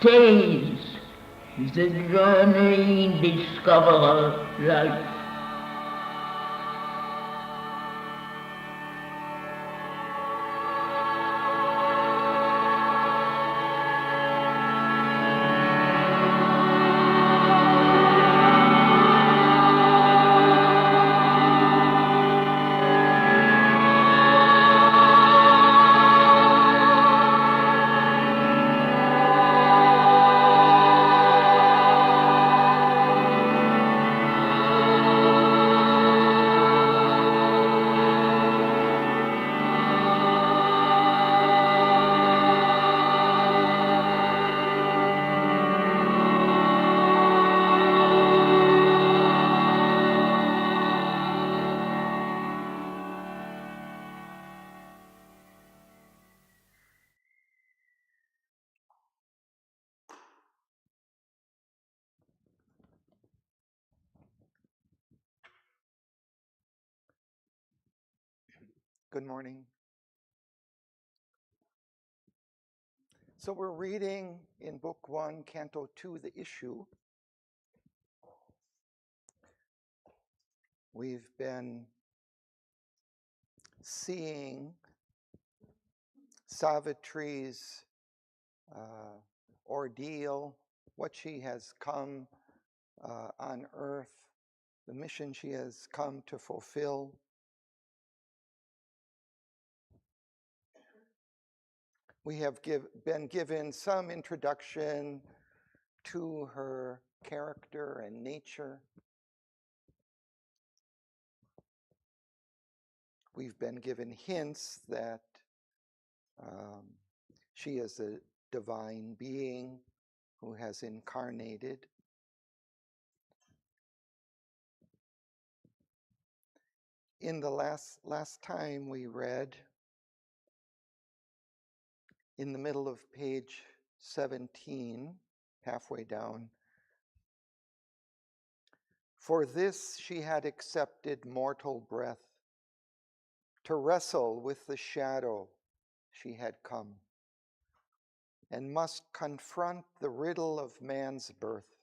stays the journey discoverer life. Good morning. So we're reading in Book 1, Canto 2, the issue. We've been seeing Savitri's ordeal, what she has come on earth, the mission she has come to fulfill. We have been given some introduction to her character and nature. We've been given hints that she is a divine being who has incarnated. In the last time we read, in the middle of page 17, halfway down, for this she had accepted mortal breath, to wrestle with the shadow she had come, and must confront the riddle of man's birth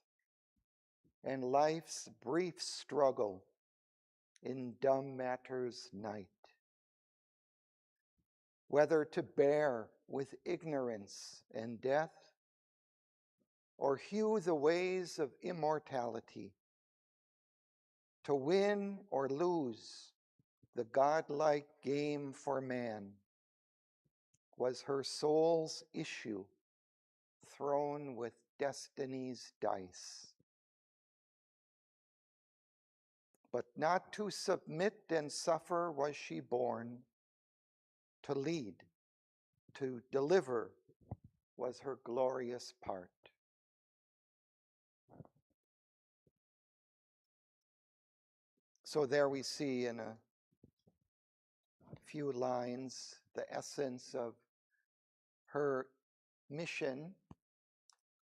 and life's brief struggle in dumb matter's night, whether to bear with ignorance and death, or hew the ways of immortality, to win or lose the godlike game for man, was her soul's issue thrown with destiny's dice. But not to submit and suffer was she born, to lead, to deliver was her glorious part. So there we see in a few lines the essence of her mission,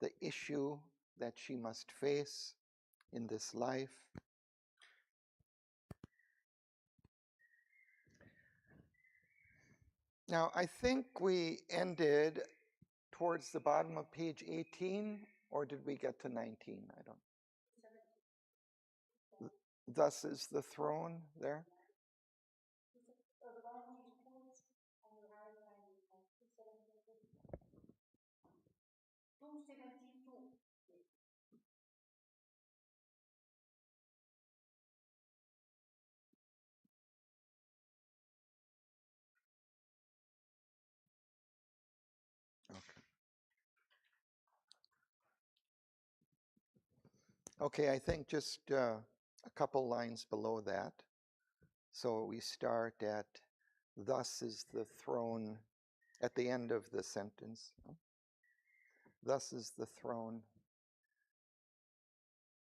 the issue that she must face in this life. Now, I think we ended towards the bottom of page 18, or did we get to 19? I don't. Thus is the throne there. Okay, I think just a couple lines below that. So we start at, thus is the throne, at the end of the sentence. Thus is the throne.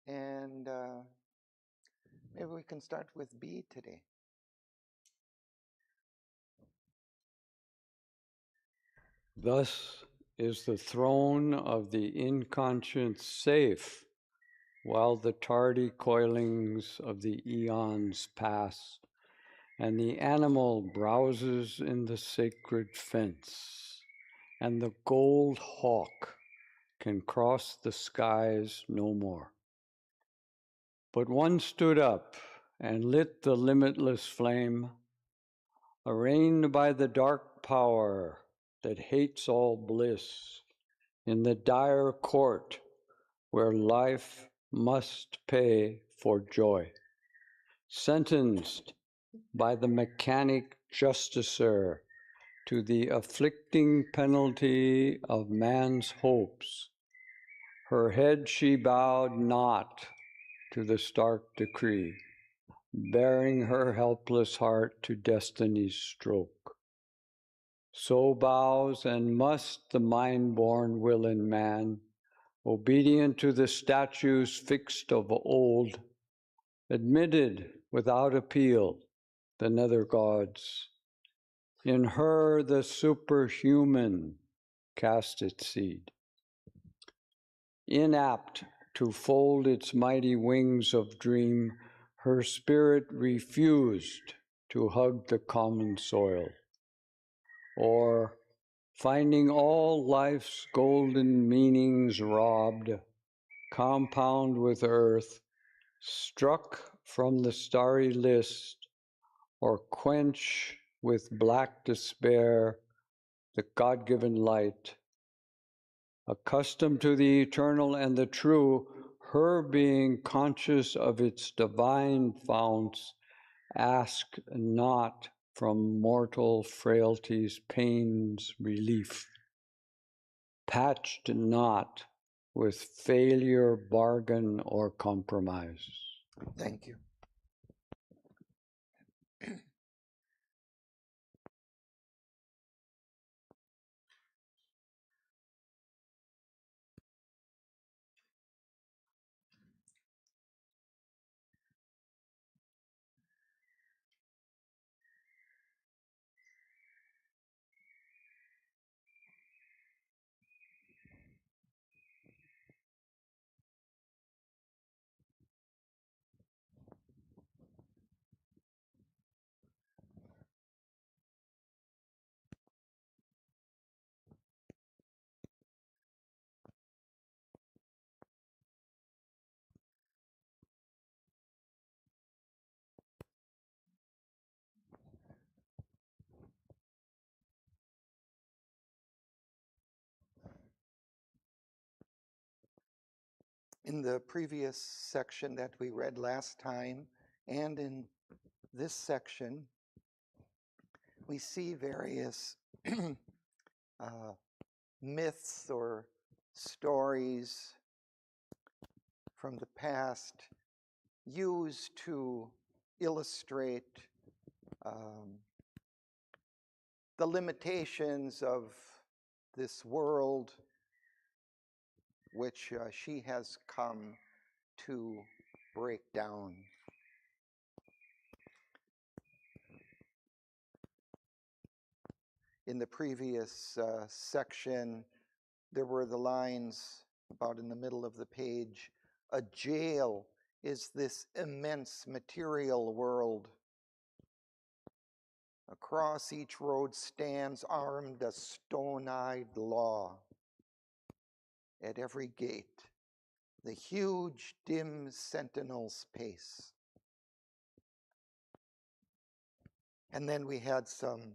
And maybe we can start with B today. Thus is the throne of the inconscient safe, while the tardy coilings of the eons pass, and the animal browses in the sacred fence, and the gold hawk can cross the skies no more. But one stood up and lit the limitless flame, arraigned by the dark power that hates all bliss, in the dire court where life must pay for joy, sentenced by the mechanic justicer to the afflicting penalty of man's hopes. Her head she bowed not to the stark decree, bearing her helpless heart to destiny's stroke. So bows and must the mind-born will in man, obedient to the statutes fixed of old, admitted without appeal the nether gods. In her the superhuman cast its seed. Inapt to fold its mighty wings of dream, her spirit refused to hug the common soil. Or, finding all life's golden meanings robbed, compound with earth, struck from the starry list, or quench with black despair the God-given light. Accustomed to the eternal and the true, her being conscious of its divine founts, asked not from mortal frailty's pains relief, patched not with failure, bargain, or compromise. Thank you. In the previous section that we read last time, and in this section, we see various myths or stories from the past used to illustrate the limitations of this world which she has come to break down. In the previous section, there were the lines about in the middle of the page, a jail is this immense material world. Across each road stands armed a stone-eyed law. At every gate, the huge dim sentinels pace. And then we had some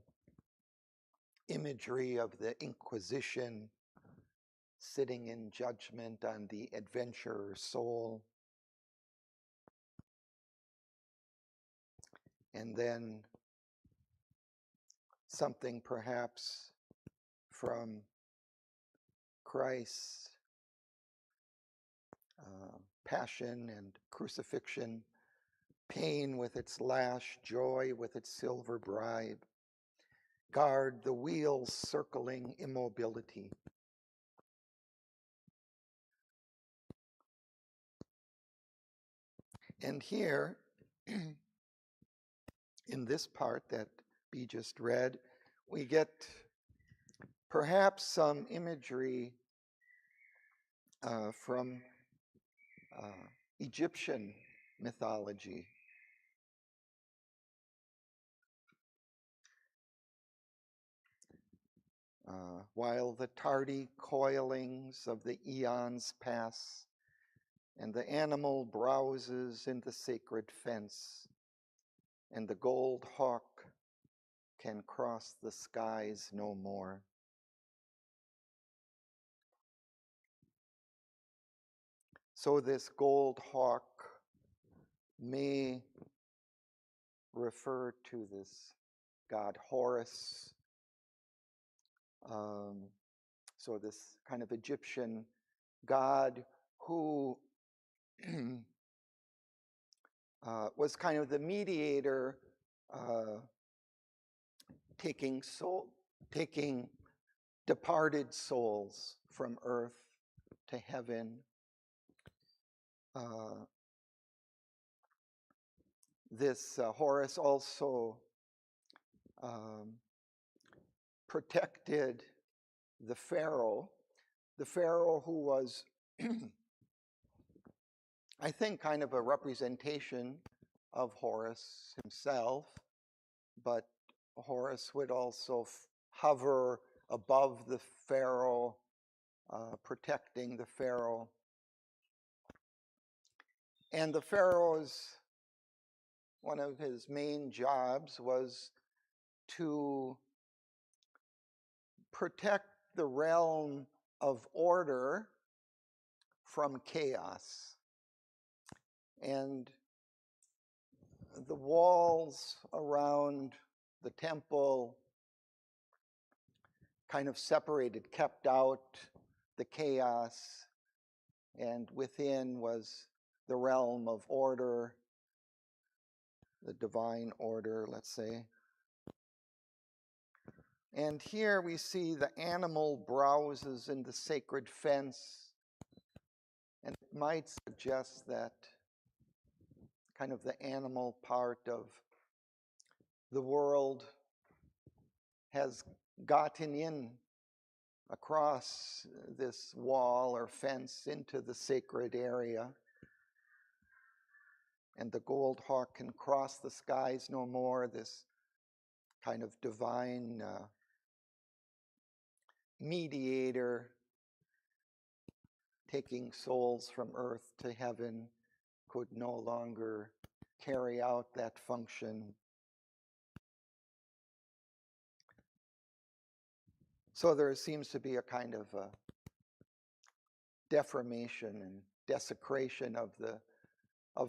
imagery of the Inquisition sitting in judgment on the adventurer soul. And then something perhaps from Christ's passion and crucifixion, pain with its lash, joy with its silver bribe. Guard the wheels circling immobility. And here, in this part that B just read, we get perhaps some imagery from Egyptian mythology. while the tardy coilings of the eons pass, and the animal browses in the sacred fence, and the gold hawk can cross the skies no more. So this gold hawk may refer to this god Horus. So this kind of Egyptian god who was kind of the mediator, taking departed souls from earth to heaven. This Horus also protected the Pharaoh who was, I think, kind of a representation of Horus himself, but Horus would also hover above the Pharaoh, protecting the Pharaoh. And the Pharaoh's, one of his main jobs was to protect the realm of order from chaos. And the walls around the temple kind of separated, kept out the chaos, and within was the realm of order, the divine order, let's say. And here we see the animal browses in the sacred fence, and it might suggest that kind of the animal part of the world has gotten in across this wall or fence into the sacred area, and the gold hawk can cross the skies no more, this kind of divine mediator taking souls from earth to heaven could no longer carry out that function. So there seems to be a kind of a deformation and desecration of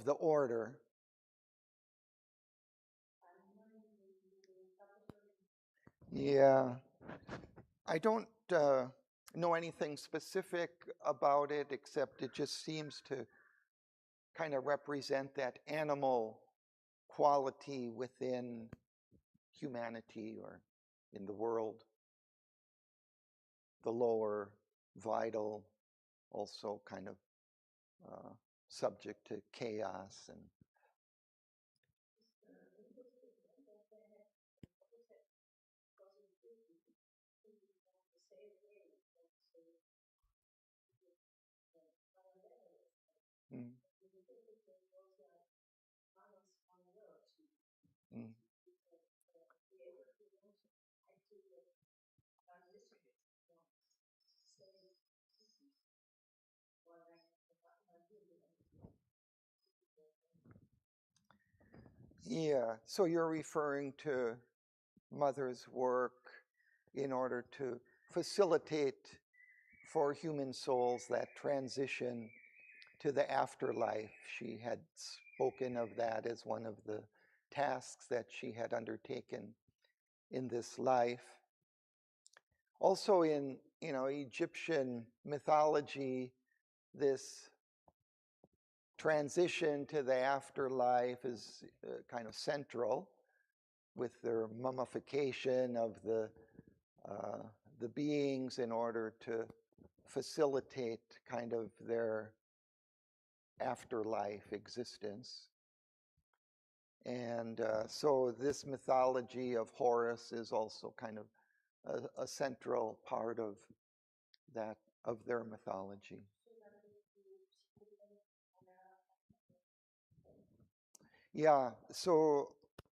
the order. Yeah, I don't know anything specific about it, except it just seems to kind of represent that animal quality within humanity or in the world. The lower vital, also kind of subject to chaos and mm. Mm. Yeah, so you're referring to Mother's work in order to facilitate for human souls that transition to the afterlife. She had spoken of that as one of the tasks that she had undertaken in this life. Also in, Egyptian mythology, this transition to the afterlife is kind of central, with their mummification of the beings in order to facilitate kind of their afterlife existence. And so this mythology of Horus is also kind of a central part of that, of their mythology. Yeah, so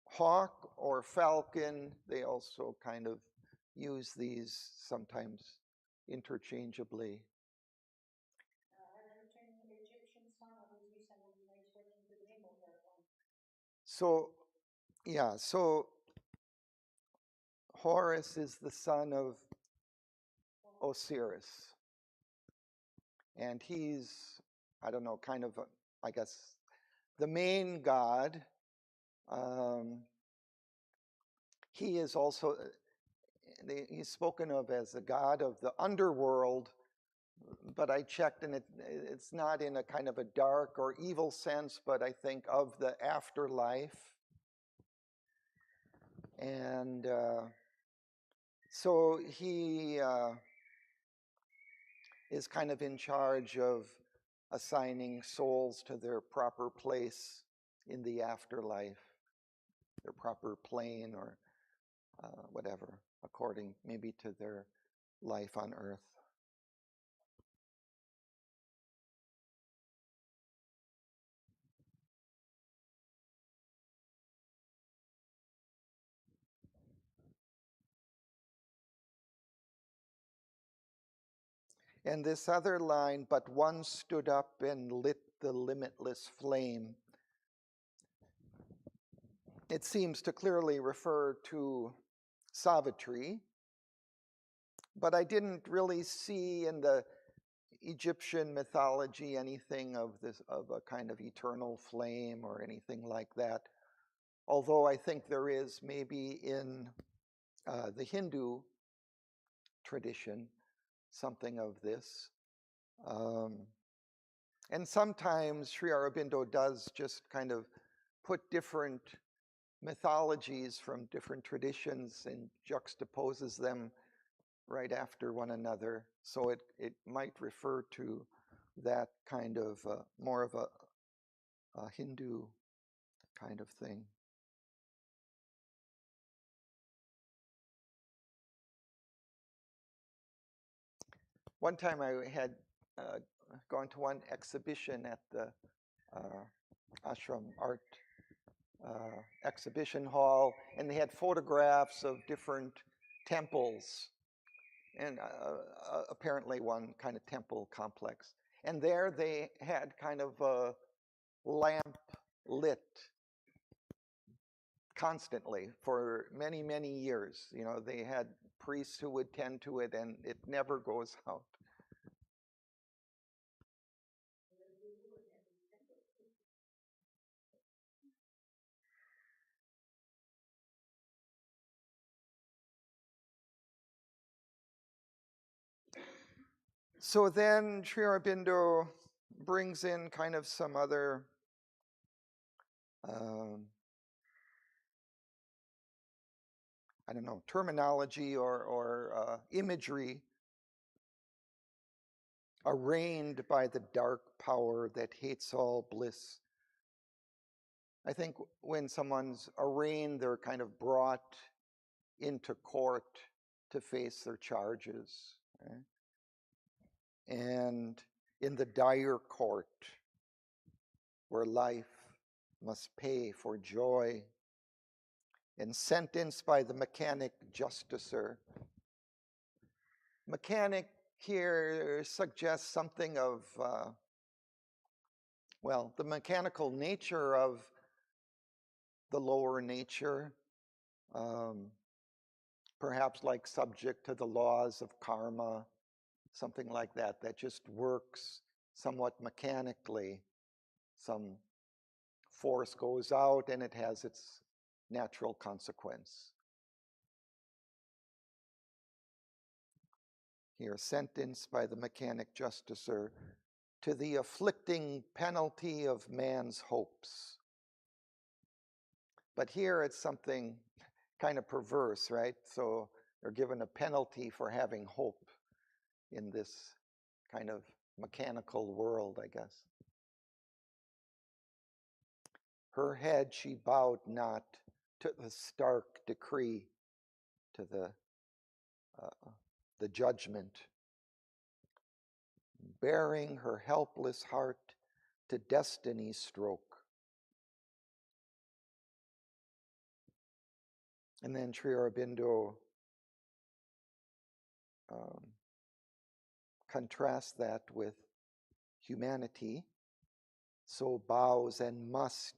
hawk or falcon, they also kind of use these sometimes interchangeably. So, yeah, so Horus is the son of Osiris. And he's, I don't know, kind of, I guess, the main god. He is also, he's spoken of as the god of the underworld, but I checked and it's not in a kind of a dark or evil sense, but I think of the afterlife. And so he is kind of in charge of assigning souls to their proper place in the afterlife, their proper plane or whatever, according maybe to their life on earth. And this other line, but one stood up and lit the limitless flame. It seems to clearly refer to Savitri, but I didn't really see in the Egyptian mythology anything of this, of a kind of eternal flame or anything like that. Although I think there is maybe in the Hindu tradition something of this. And sometimes Sri Aurobindo does just kind of put different mythologies from different traditions and juxtaposes them right after one another. So it might refer to that kind of more of a Hindu kind of thing. One time I had gone to one exhibition at the ashram art exhibition hall, and they had photographs of different temples, and apparently one kind of temple complex. And there they had kind of a lamp lit constantly for many, many years. You know, they had priests who would tend to it, and it never goes out. So then Sri Aurobindo brings in kind of some other I don't know, terminology or imagery arraigned by the dark power that hates all bliss. I think when someone's arraigned, they're kind of brought into court to face their charges. Right? And in the dire court, where life must pay for joy, and sentenced by the mechanic justicer. Mechanic here suggests something of, well, the mechanical nature of the lower nature, perhaps like subject to the laws of karma, something like that, that just works somewhat mechanically. Some force goes out and it has its natural consequence. Here, sentenced by the mechanic justicer to the afflicting penalty of man's hopes. But here it's something kind of perverse, right? So they're given a penalty for having hope in this kind of mechanical world, I guess. Her head she bowed not to the stark decree, to the judgment, bearing her helpless heart to destiny's stroke. And then Sri Aurobindo contrast that with humanity. So bows and must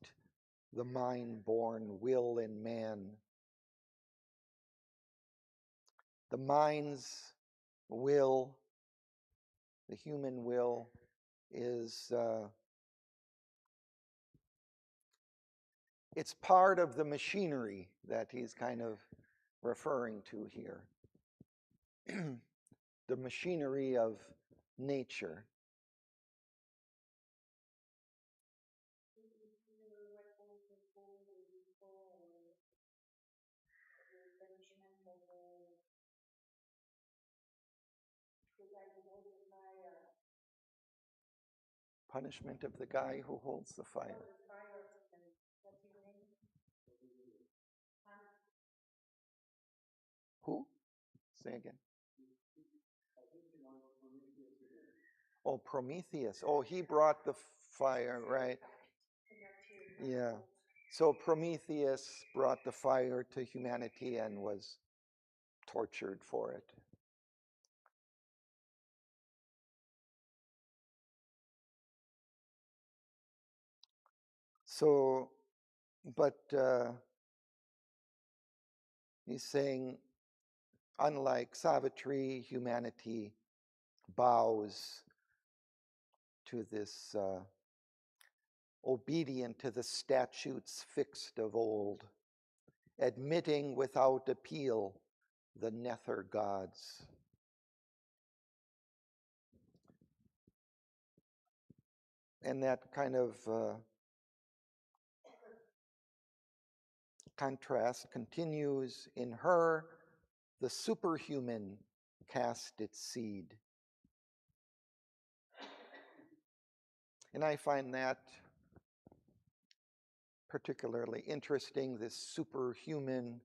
the mind-born will in man. The mind's will, the human will, is it's part of the machinery that he's kind of referring to here. The machinery of nature. Punishment of the guy who holds the fire. Who? Say again. Oh, Prometheus. Oh, he brought the fire, right? Yeah. So Prometheus brought the fire to humanity and was tortured for it. So, but he's saying, unlike Savitri, humanity bows to this, obedient to the statutes fixed of old, admitting without appeal the nether gods. And that kind of contrast continues. In her, the superhuman cast its seed. And I find that particularly interesting, this superhuman,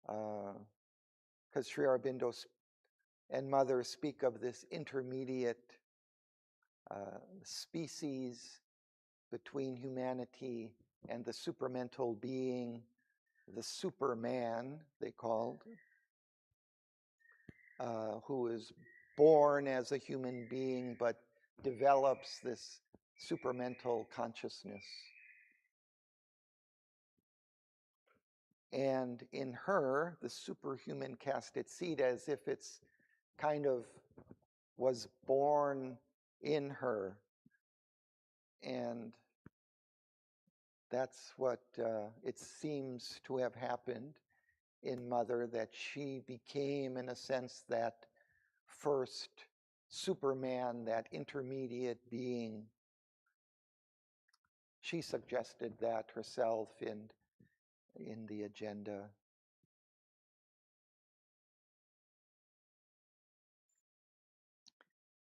because Sri Aurobindo and Mother speak of this intermediate species between humanity and the supramental being, the Superman, they called, who is born as a human being but develops this supramental consciousness. And in her, the superhuman cast its seed as if it's kind of was born in her. And that's what it seems to have happened in Mother, that she became, in a sense, that first Superman, that intermediate being. She suggested that herself in the agenda.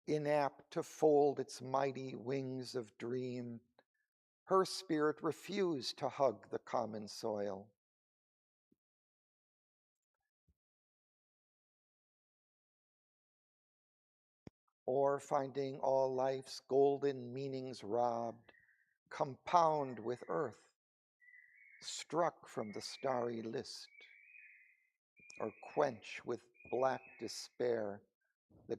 Inapt to fold its mighty wings of dream, her spirit refused to hug the common soil. Or finding all life's golden meanings robbed, compound with earth, struck from the starry list, or quench with black despair the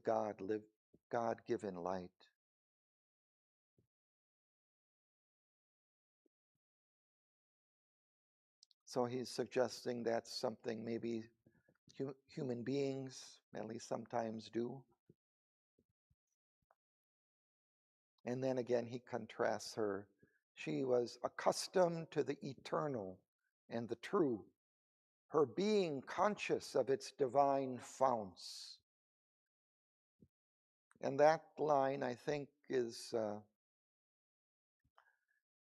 God-given light. So he's suggesting that's something maybe human beings, at least sometimes, do. And then again, he contrasts her. She was accustomed to the eternal and the true, her being conscious of its divine founts. And that line, I think, is,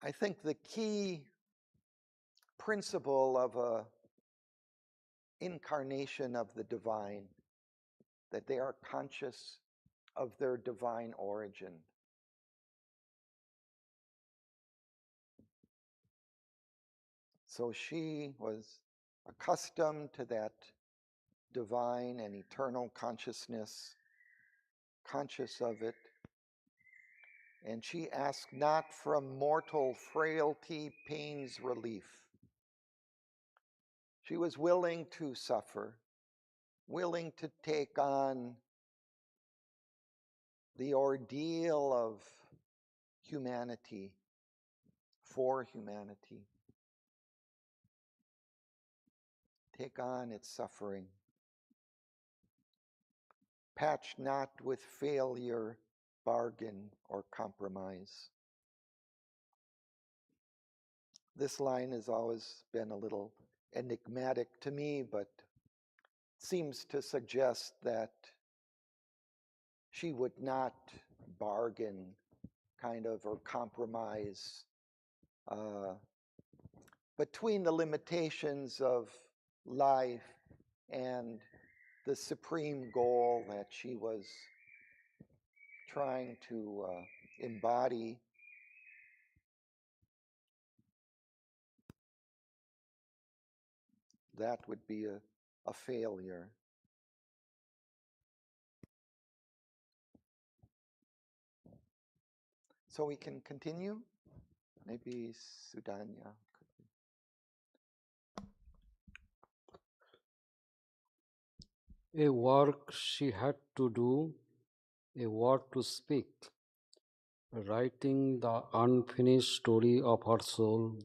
I think, the key principle of a incarnation of the divine, that they are conscious of their divine origin. So she was accustomed to that divine and eternal consciousness, conscious of it, and she asked not from mortal frailty pain's relief. She was willing to suffer, willing to take on the ordeal of humanity, for humanity, take on its suffering. Patch not with failure, bargain, or compromise. This line has always been a little enigmatic to me, but seems to suggest that she would not bargain kind of or compromise between the limitations of life and the supreme goal that she was trying to embody. That would be a failure. So we can continue. Maybe Sudanya. A work she had to do, a word to speak, writing the unfinished story of her soul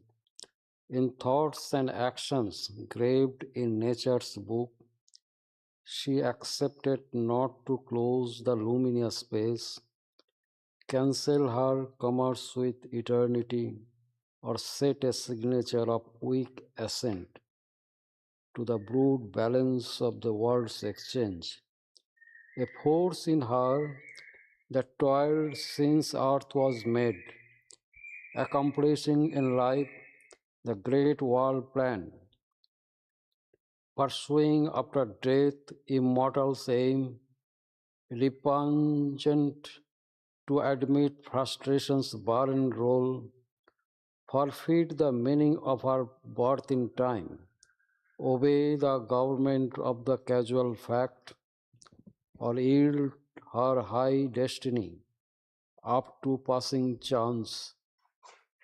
in thoughts and actions graved in nature's book. She accepted not to close the luminous space, cancel her commerce with eternity, or set a signature of weak assent to the brute balance of the world's exchange. A force in her that toiled since earth was made, accomplishing in life the great world plan, pursuing after death immortal's aim, repugnant to admit frustration's barren role, forfeit the meaning of her birth in time, obey the government of the casual fact, or yield her high destiny up to passing chance.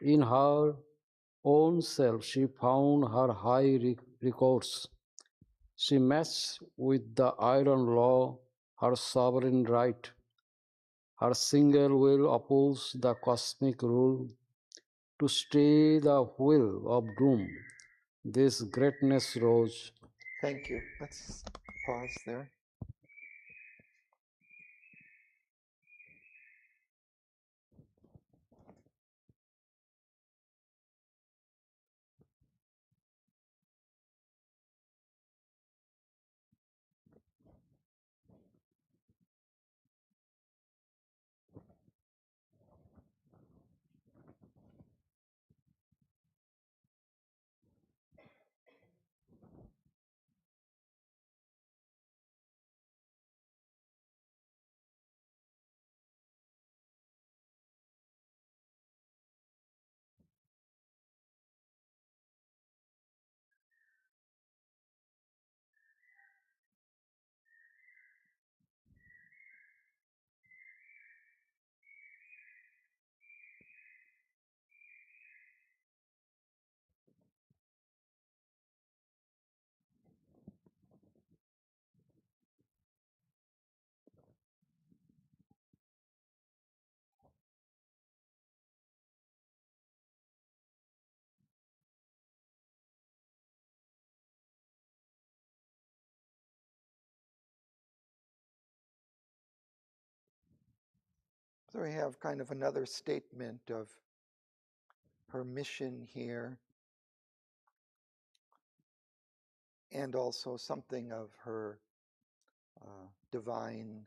In her own self she found her high recourse. She matched with the iron law her sovereign right. Her single will opposed the cosmic rule to stay the wheel of doom. This greatness rose. Thank you. Let's pause there. So we have kind of another statement of her mission here, and also something of her divine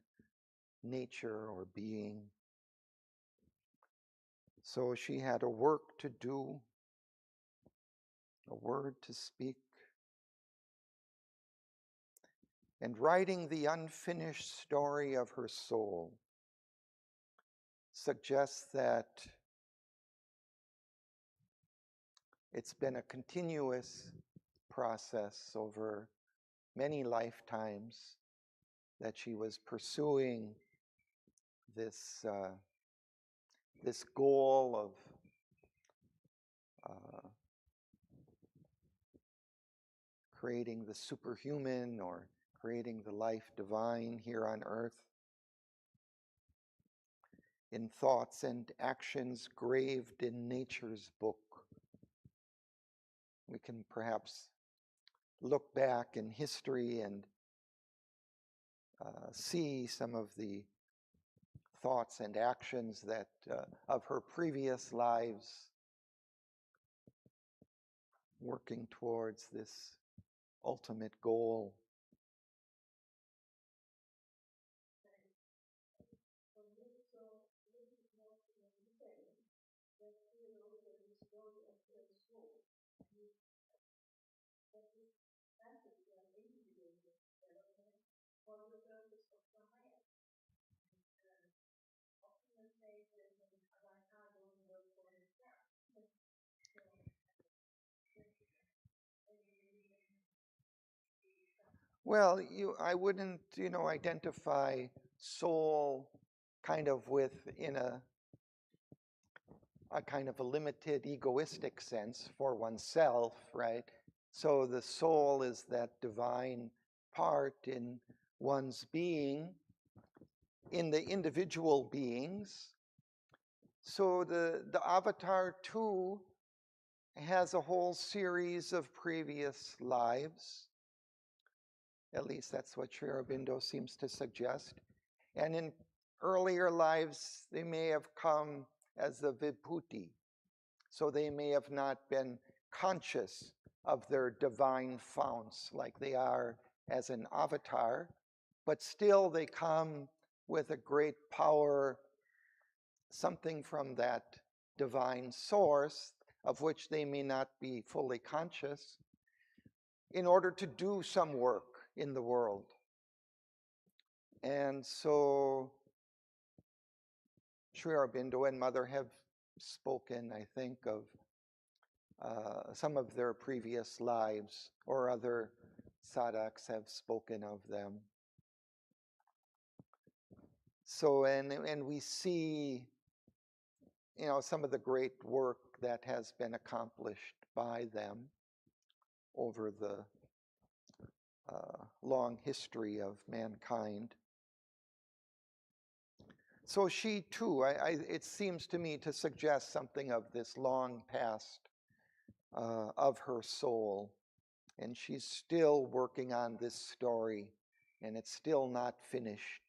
nature or being. So she had a work to do, a word to speak, and writing the unfinished story of her soul suggests that it's been a continuous process over many lifetimes that she was pursuing this this goal of creating the superhuman or creating the life divine here on earth, in thoughts and actions graved in nature's book. We can perhaps look back in history and see some of the thoughts and actions that of her previous lives, working towards this ultimate goal. Well, I wouldn't, identify soul kind of in a kind of a limited egoistic sense for oneself, right? So the soul is that divine part in one's being, in the individual beings. So the avatar too has a whole series of previous lives. At least that's what Sri Aurobindo seems to suggest. And in earlier lives, they may have come as the vibhuti. So they may have not been conscious of their divine founts like they are as an avatar, but still they come with a great power, something from that divine source of which they may not be fully conscious, in order to do some work in the world. And so Sri Aurobindo and Mother have spoken, I think, of some of their previous lives, or other sadhaks have spoken of them. So, and we see, some of the great work that has been accomplished by them over the long history of mankind. So she too, it seems to me to suggest something of this long past of her soul. And she's still working on this story, and it's still not finished.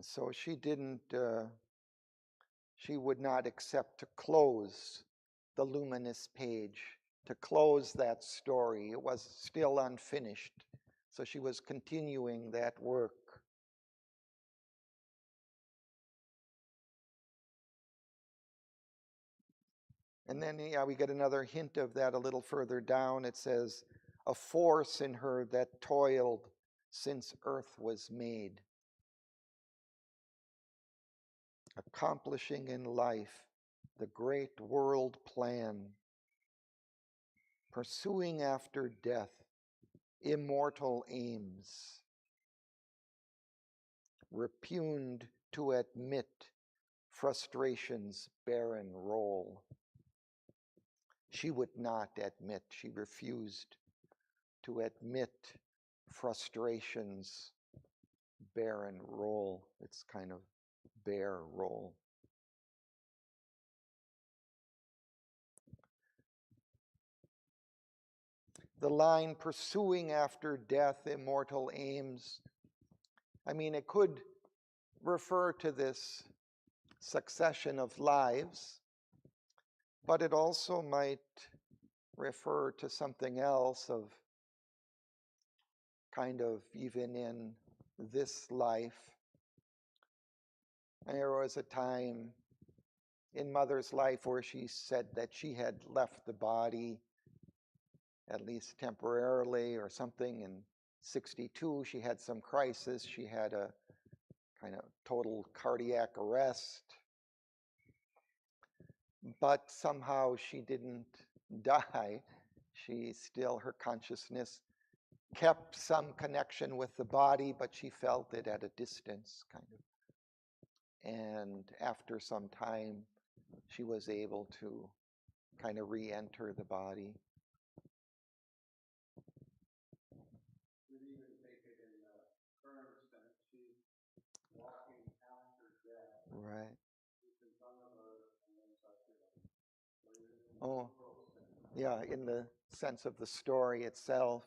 So she would not accept to close the luminous page, to close that story. It was still unfinished. So she was continuing that work. And then, we get another hint of that a little further down. It says, a force in her that toiled since earth was made, accomplishing in life the great world plan, pursuing after death immortal aims, repugned to admit frustration's barren role. She would not admit, she refused to admit frustration's barren role. It's kind of bare role. The line, pursuing after death immortal aims, it could refer to this succession of lives, but it also might refer to something else of kind of even in this life. And there was a time in Mother's life where she said that she had left the body, at least temporarily or something. In 62, she had some crisis. She had a kind of total cardiac arrest. But somehow she didn't die. Her consciousness kept some connection with the body, but she felt it at a distance, kind of. And after some time, she was able to kind of re-enter the body. We'd even take it in the current sense. She's walking after death. Right. She's in front of her and then such it. Oh, yeah, in the sense of the story itself.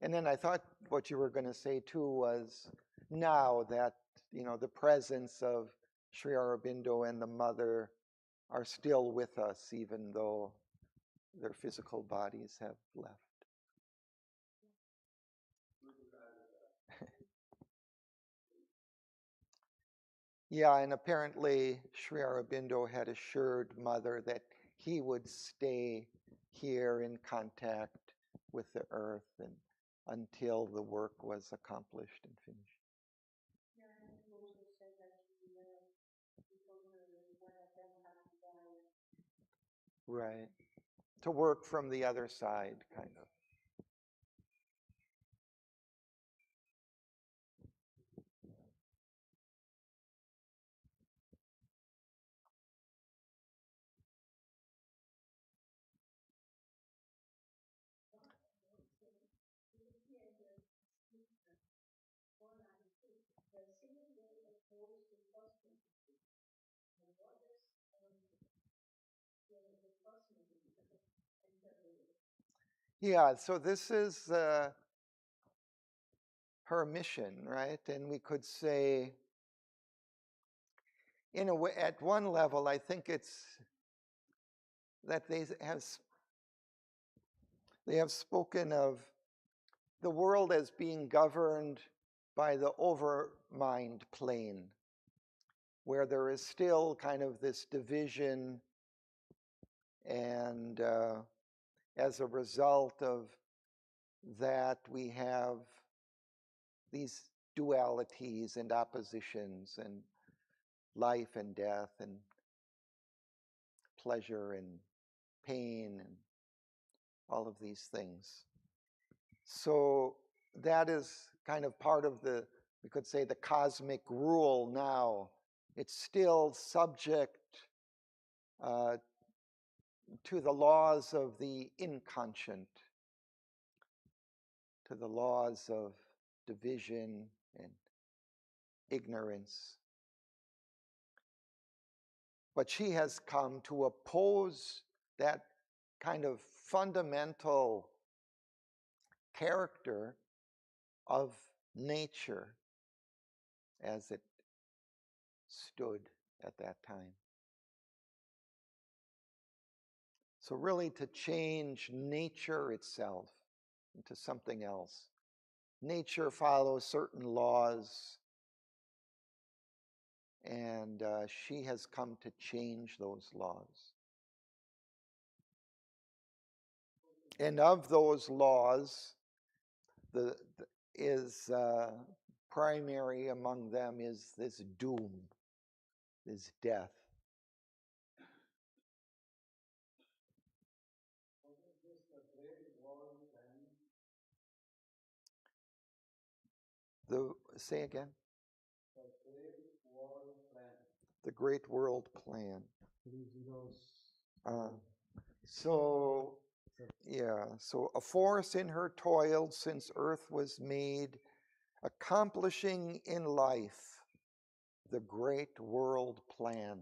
And then I thought what you were going to say too was now that, the presence of Sri Aurobindo and the mother are still with us, even though their physical bodies have left. Yeah, and apparently Sri Aurobindo had assured Mother that he would stay here in contact with the earth and until the work was accomplished and finished. Yeah, and he also said that he told her that one of them had to die. Right. To work from the other side, kind of. Yeah, so this is her mission, right? And we could say, in a way, at one level, I think it's that they have spoken of the world as being governed by the overmind plane, where there is still kind of this division, and as a result of that, we have these dualities and oppositions and life and death and pleasure and pain and all of these things. So that is kind of part of we could say, the cosmic rule now. It's still subject to the laws of the inconscient, to the laws of division and ignorance. But she has come to oppose that kind of fundamental character of nature as it stood at that time. So really to change nature itself into something else. Nature follows certain laws, and she has come to change those laws. And of those laws, primary among them is this doom, this death. Say again? The Great World Plan. So a force in her toiled since earth was made, accomplishing in life the Great World Plan.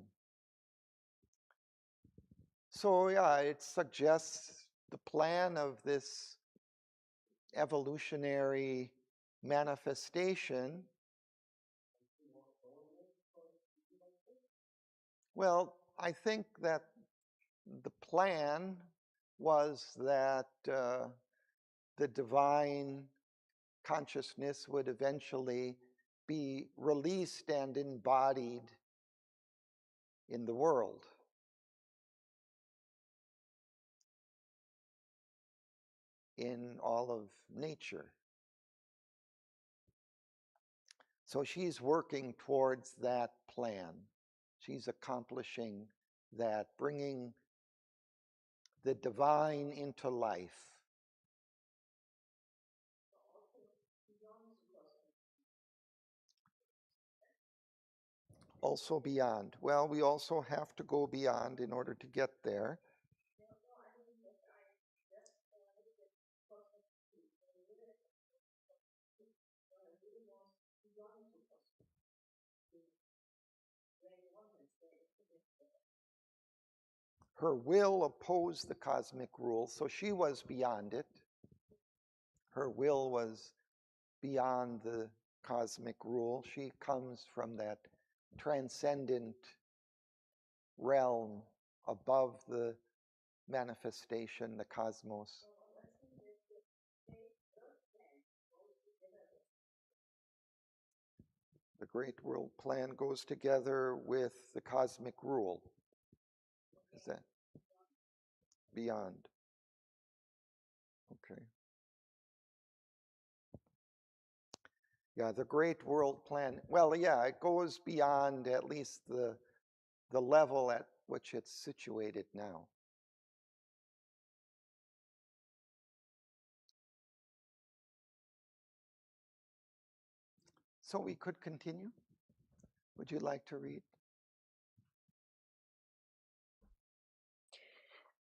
So it suggests the plan of this evolutionary manifestation. Well, I think that the plan was that the divine consciousness would eventually be released and embodied in the world. In all of nature. So she's working towards that plan. She's accomplishing that, bringing the divine into life. Also beyond. Well, we also have to go beyond in order to get there. Her will opposed the cosmic rule, so she was beyond it. Her will was beyond the cosmic rule. She comes from that transcendent realm above the manifestation, the cosmos. The great world plan goes together with the cosmic rule. Is that beyond? Okay. Yeah, the great world plan. Well, yeah, it goes beyond at least the level at which it's situated now. So we could continue. Would you like to read?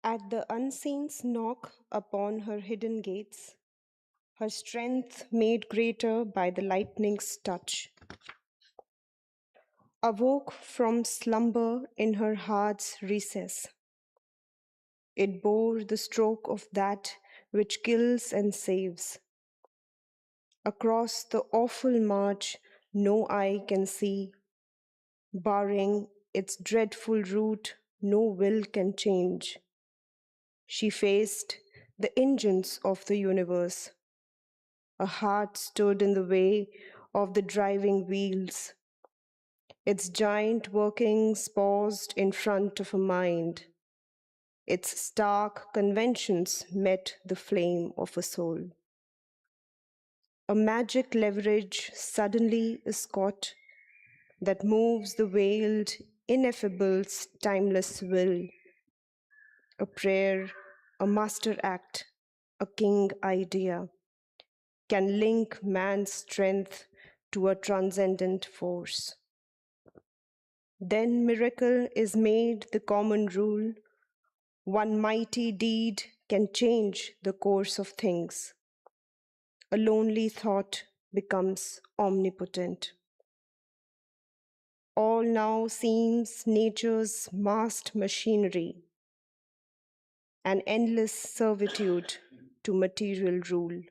At the unseen's knock upon her hidden gates, her strength made greater by the lightning's touch, awoke from slumber in her heart's recess. It bore the stroke of that which kills and saves. Across the awful march no eye can see, barring its dreadful route no will can change. She faced the engines of the universe. A heart stood in the way of the driving wheels. Its giant workings paused in front of a mind. Its stark conventions met the flame of a soul. A magic leverage suddenly is caught that moves the veiled, ineffable's timeless will. A prayer, a master act, a king idea can link man's strength to a transcendent force. Then miracle is made the common rule. One mighty deed can change the course of things. A lonely thought becomes omnipotent. All now seems nature's massed machinery, an endless servitude to material rule,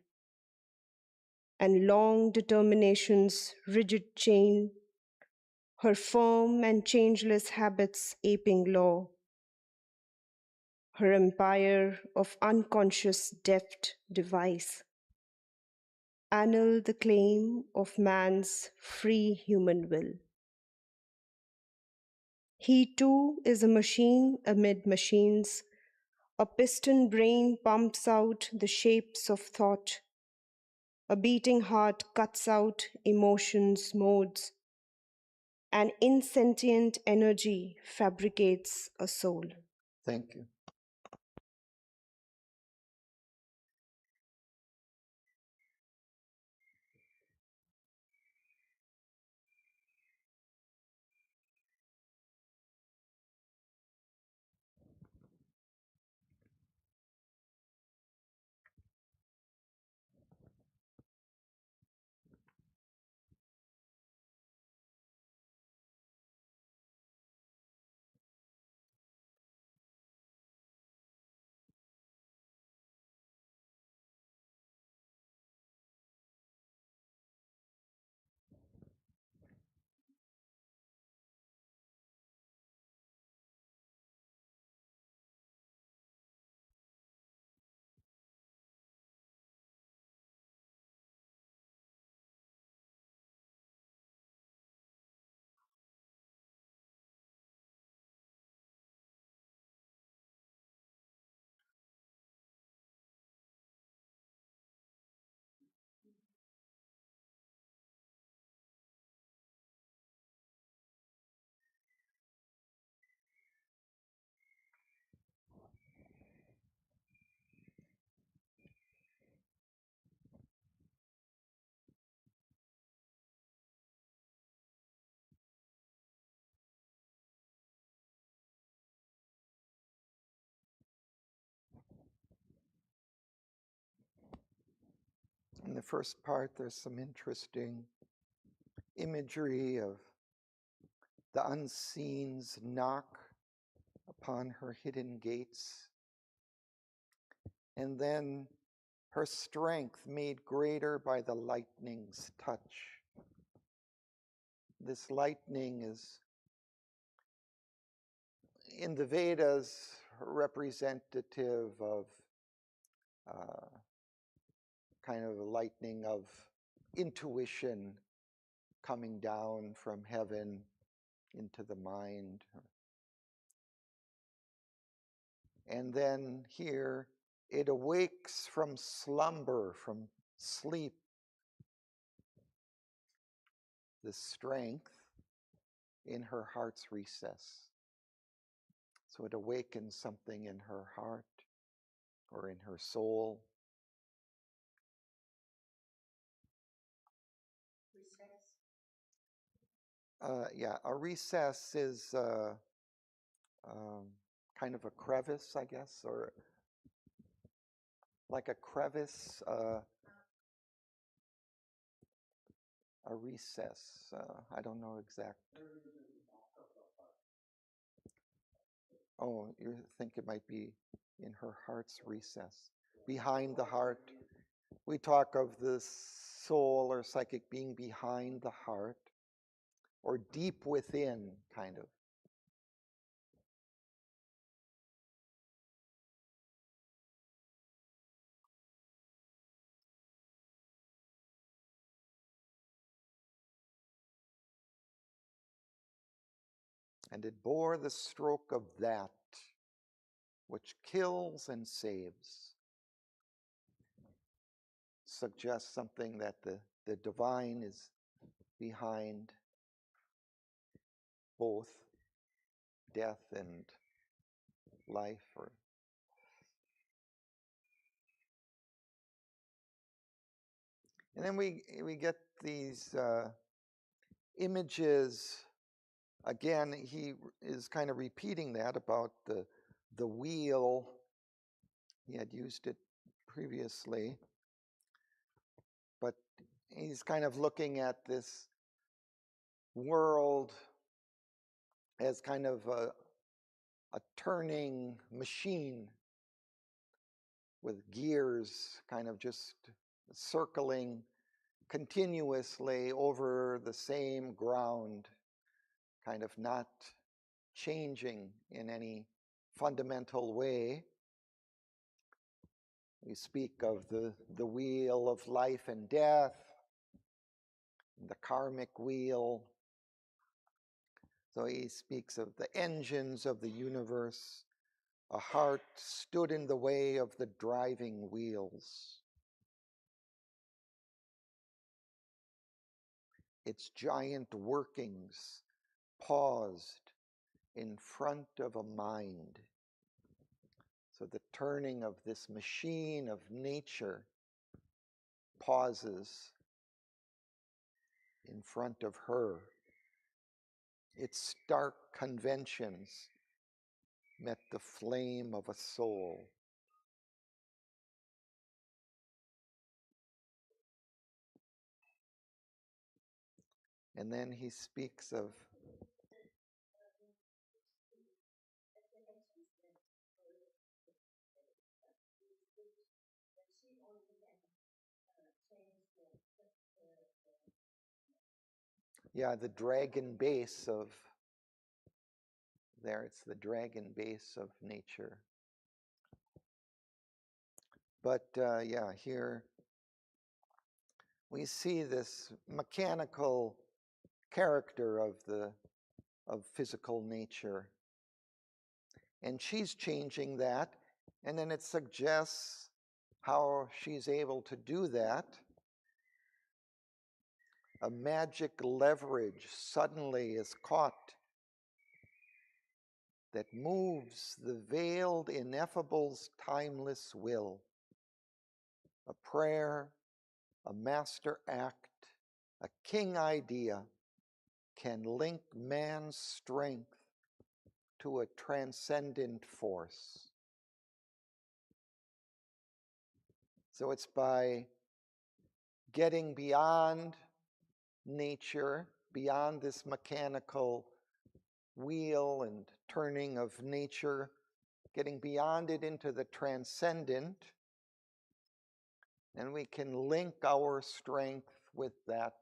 and long determination's rigid chain, her firm and changeless habits aping law, her empire of unconscious deft device, annul the claim of man's free human will. He too is a machine amid machines. A piston brain pumps out the shapes of thought. A beating heart cuts out emotions' modes. An insentient energy fabricates a soul. Thank you. In the first part, there's some interesting imagery of the unseen's knock upon her hidden gates, and then her strength made greater by the lightning's touch. This lightning is, in the Vedas, representative of kind of a lightning of intuition coming down from heaven into the mind. And then here, it awakes from slumber, from sleep, the strength in her heart's recess. So it awakens something in her heart or in her soul. Yeah, a recess is kind of a crevice, I guess, or like a crevice, a recess. I don't know exact. Oh, you think it might be in her heart's recess, behind the heart. We talk of the soul or psychic being behind the heart, or deep within, kind of. And it bore the stroke of that which kills and saves. Suggests something that the divine is behind both death and life. And then we get these images. Again, he is kind of repeating that about the wheel. He had used it previously, but he's kind of looking at this world as kind of a turning machine with gears kind of just circling continuously over the same ground, kind of not changing in any fundamental way. We speak of the wheel of life and death, the karmic wheel. So he speaks of the engines of the universe. A heart stood in the way of the driving wheels. Its giant workings paused in front of a mind. So the turning of this machine of nature pauses in front of her. Its stark conventions met the flame of a soul. And then he speaks of the dragon base of there. It's the dragon base of nature. But here we see this mechanical character of physical nature. And she's changing that, and then it suggests how she's able to do that. A magic leverage suddenly is caught that moves the veiled ineffable's timeless will. A prayer, a master act, a king idea can link man's strength to a transcendent force. So it's by getting beyond nature, beyond this mechanical wheel and turning of nature, getting beyond it into the transcendent, and we can link our strength with that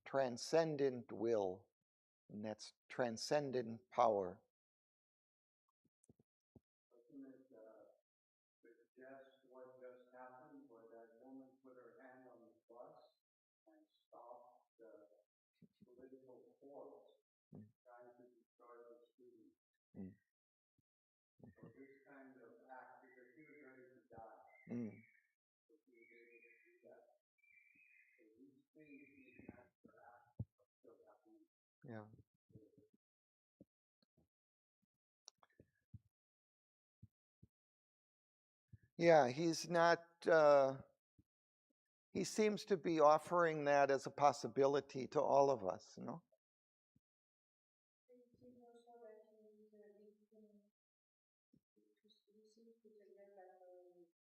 transcendent will, and that's transcendent power. Doesn't it suggest what just happened, where that woman put her hand on the bus and stopped the political force trying to destroy the students? So this kind of act, because she was ready to die, so she was able to do that. So these things, these acts are still happening. Yeah. Yeah, he's not, he seems to be offering that as a possibility to all of us, you know? And it seems also that he seems to suggest that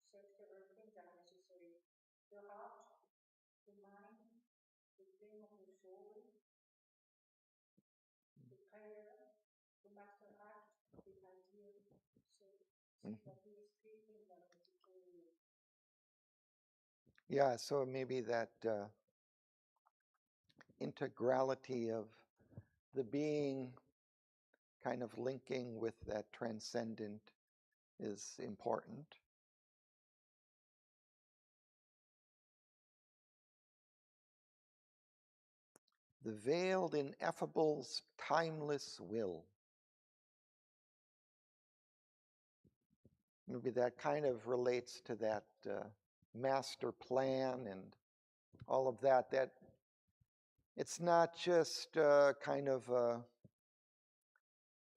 such things are necessary. The heart, the mind, the flame of the soul, the prayer, the master act, the idea. So it seems that these three things are necessary. Yeah, so maybe that integrality of the being kind of linking with that transcendent is important. The veiled ineffable's timeless will. Maybe that kind of relates to that master plan and all of that. That it's not just kind of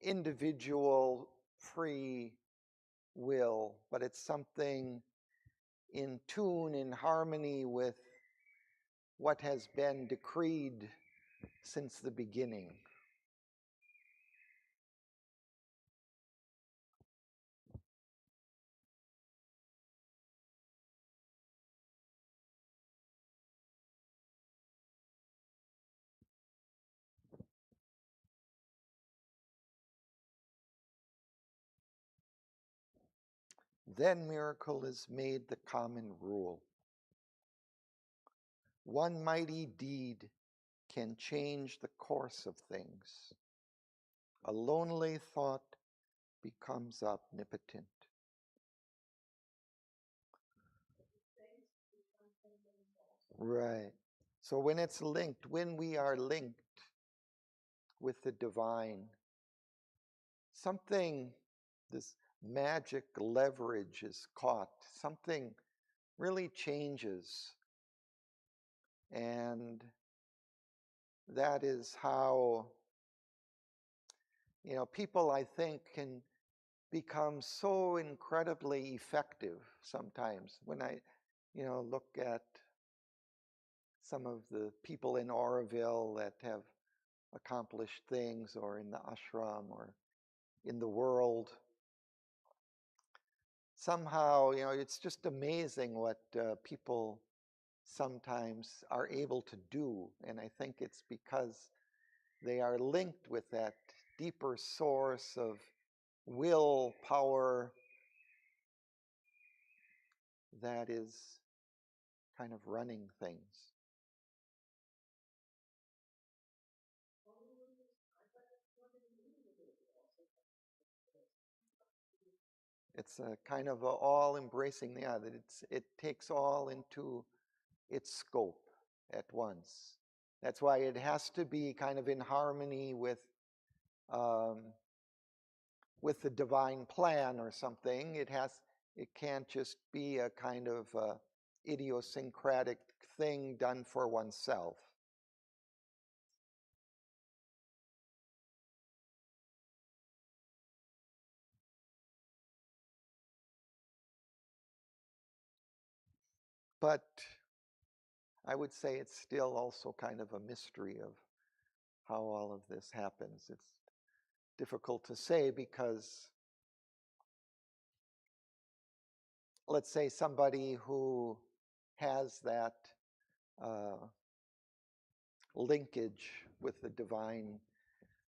individual free will, but it's something in tune, in harmony with what has been decreed since the beginning. Then miracle is made the common rule. One mighty deed can change the course of things. A lonely thought becomes omnipotent. Right. So when it's linked, when we are linked with the divine, something, this magic leverage is caught, something really changes. And that is how, people, I think, can become so incredibly effective sometimes. When I, look at some of the people in Auroville that have accomplished things, or in the ashram, or in the world, somehow, it's just amazing what people sometimes are able to do. And I think it's because they are linked with that deeper source of will power that is kind of running things. It's a kind of all embracing, that it takes all into its scope at once. That's why it has to be kind of in harmony with the divine plan or something. It can't just be a kind of idiosyncratic thing done for oneself. But I would say it's still also kind of a mystery of how all of this happens. It's difficult to say because, let's say somebody who has that linkage with the divine,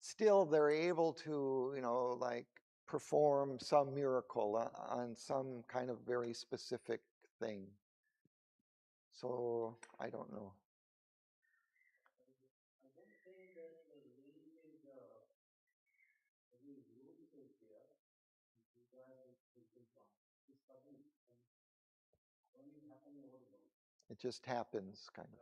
still they're able to, like perform some miracle on some kind of very specific thing. So I don't know. It just happens, kind of.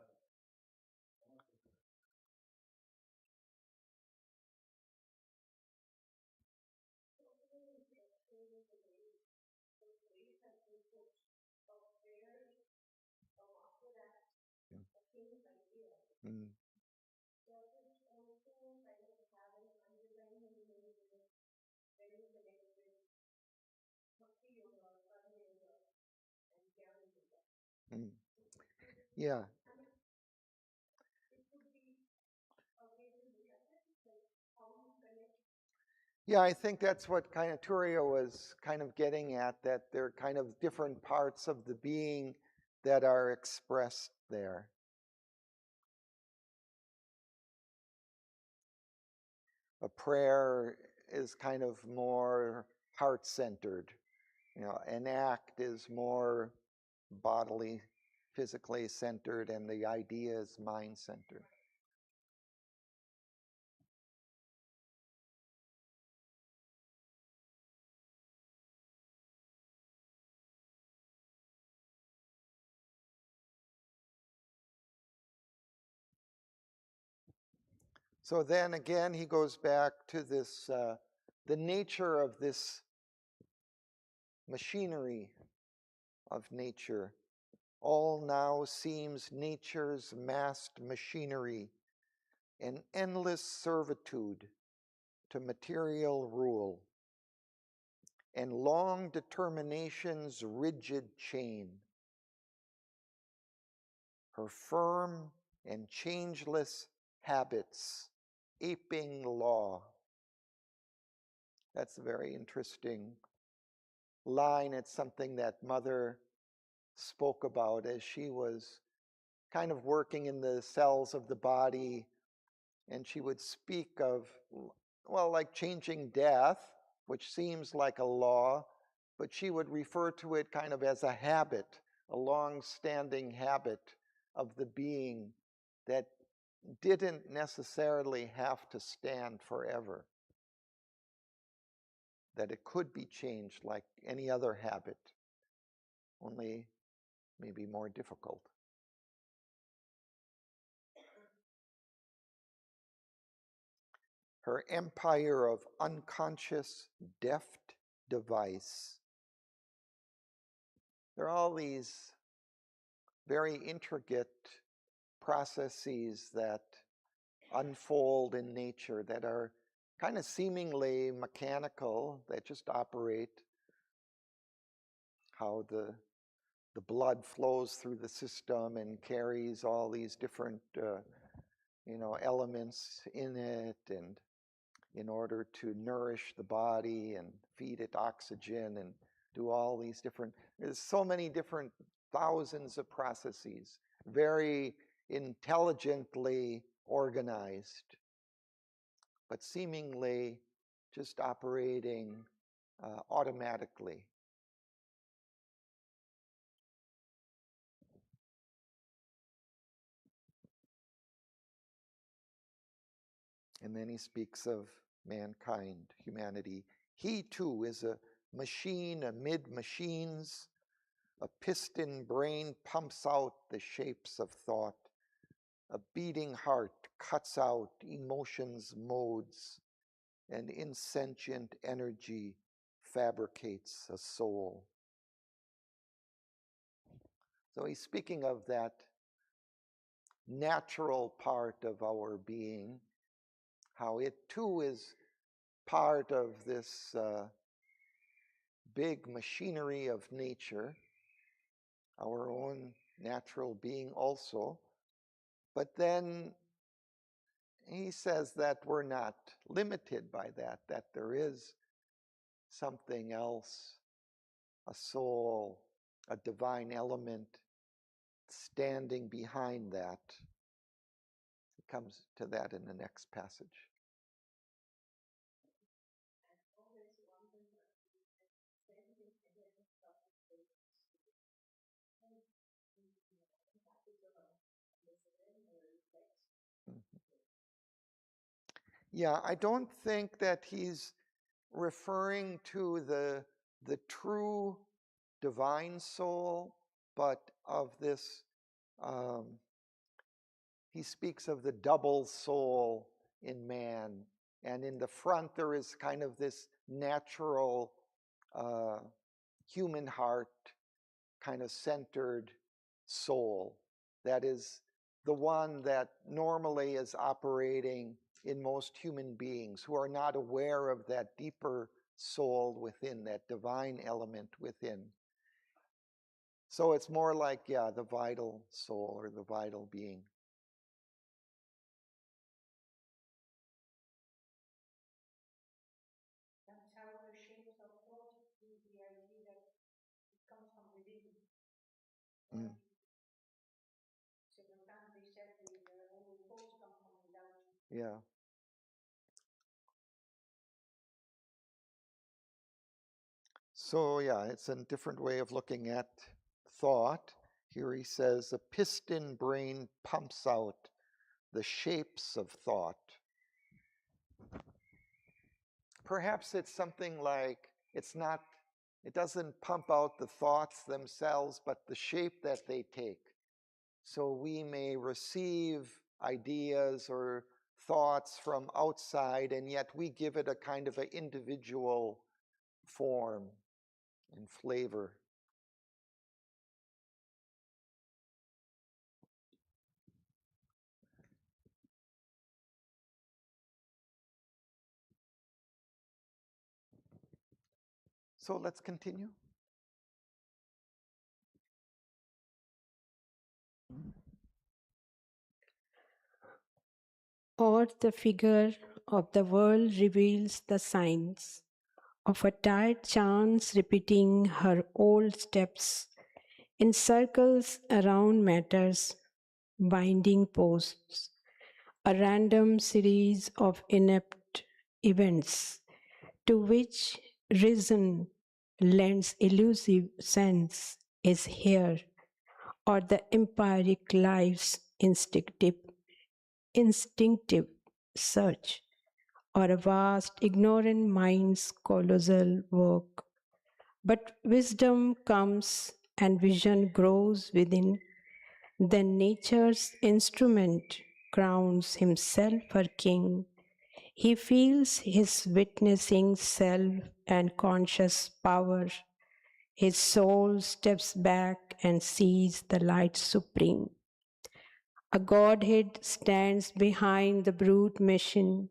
Mm. Mm. Yeah. Yeah, I think that's what kind of Turiya was kind of getting at, that they're kind of different parts of the being that are expressed there. A prayer is kind of more heart-centered. An act is more bodily, physically centered, and the idea is mind-centered. So then again, he goes back to this, the nature of this machinery of nature. All now seems nature's massed machinery, an endless servitude to material rule, and long determination's rigid chain. Her firm and changeless habits, aping law. That's a very interesting line. It's something that Mother spoke about as she was kind of working in the cells of the body, and she would speak of, well, like changing death, which seems like a law, but she would refer to it kind of as a habit, a long-standing habit of the being that didn't necessarily have to stand forever, that it could be changed like any other habit, only maybe more difficult. Her empire of unconscious, deft device. There are all these very intricate processes that unfold in nature that are kind of seemingly mechanical, that just operate, how the blood flows through the system and carries all these different elements in it, and in order to nourish the body and feed it oxygen and do all these different, there's so many different thousands of processes, very intelligently organized, but seemingly just operating automatically. And then he speaks of mankind, humanity. He too is a machine amid machines. A piston brain pumps out the shapes of thought. A beating heart cuts out emotions' modes, and insentient energy fabricates a soul. So he's speaking of that natural part of our being, how it too is part of this big machinery of nature, our own natural being also. But then he says that we're not limited by that, that there is something else, a soul, a divine element standing behind that. It comes to that in the next passage. Yeah, I don't think that he's referring to the true divine soul, but of this, he speaks of the double soul in man. And in the front, there is kind of this natural human heart, kind of centered soul. That is the one that normally is operating in most human beings who are not aware of that deeper soul within, that divine element within. So it's more like, yeah, the vital soul or the vital being. That's how the shapes of thought give the idea that it comes from within. Mm. So sometimes they said all thoughts come from without. Yeah. So yeah, it's a different way of looking at thought. Here he says, a piston brain pumps out the shapes of thought. Perhaps it's something like, it doesn't pump out the thoughts themselves, but the shape that they take. So we may receive ideas or thoughts from outside, and yet we give it a kind of an individual form and flavor. So let's continue. Or the figure of the world reveals the signs of a tired chance repeating her old steps in circles around matters, binding posts, a random series of inept events to which reason lends elusive sense is here, or the empiric life's instinctive search, or a vast ignorant mind's colossal work. But wisdom comes and vision grows within. Then nature's instrument crowns himself her king. He feels his witnessing self and conscious power. His soul steps back and sees the light supreme. A godhead stands behind the brute machine.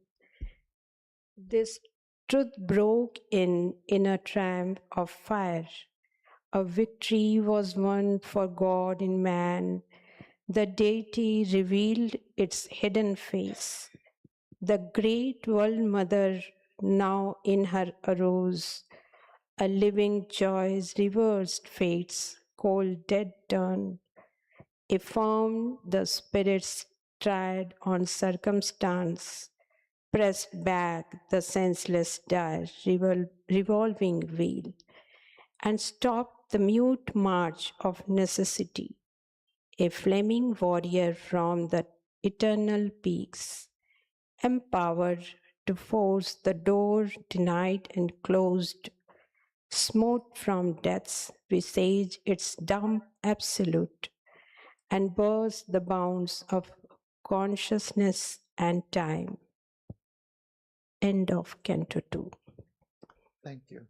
This truth broke in a triumph of fire. A victory was won for God in man. The deity revealed its hidden face. The great world mother now in her arose. A living joy's reversed fate's cold dead turn. Affirmed the spirit's tried on circumstance, pressed back the senseless dire revolving wheel, and stopped the mute march of necessity. A flaming warrior from the eternal peaks, empowered to force the door denied and closed, smote from death's visage its dumb absolute, and burst the bounds of consciousness and time. End of Canto 2. Thank you.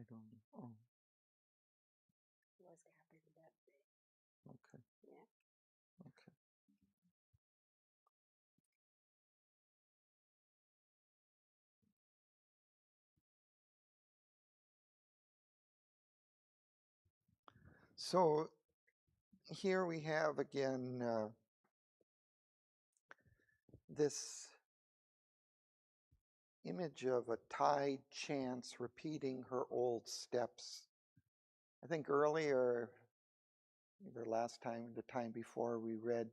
I don't know. Oh, Was happened that day. okay. Yeah. Okay. So here we have again this image of a tide chance repeating her old steps. I think earlier, either last time or the time before, we read